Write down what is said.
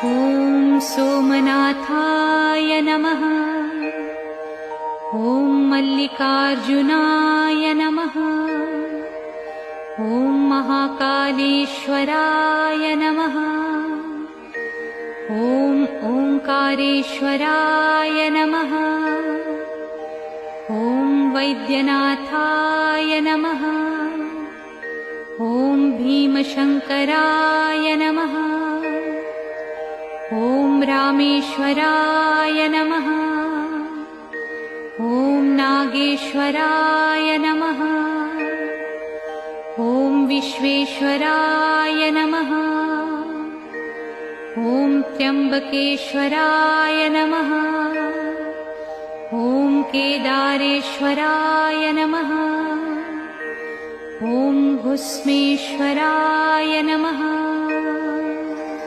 ॐ सोमनाथाय नमः। ॐ मल्लिकार्जुनाय नमः। ॐ महाकालेश्वराय नमः। ॐ ओंकारेश्वराय नमः। ॐ वैद्यनाथाय नमः। ॐ भीमशंकराय नमः। ॐ रामेश्वराय नमः। ॐ नागेश्वराय नमः। ॐ विश्वेश्वराय नमः। ॐ त्र्यंबकेश्वराय नमः। ॐ केदारेश्वराय नमः। ॐ भुस्मेश्वराय नमः।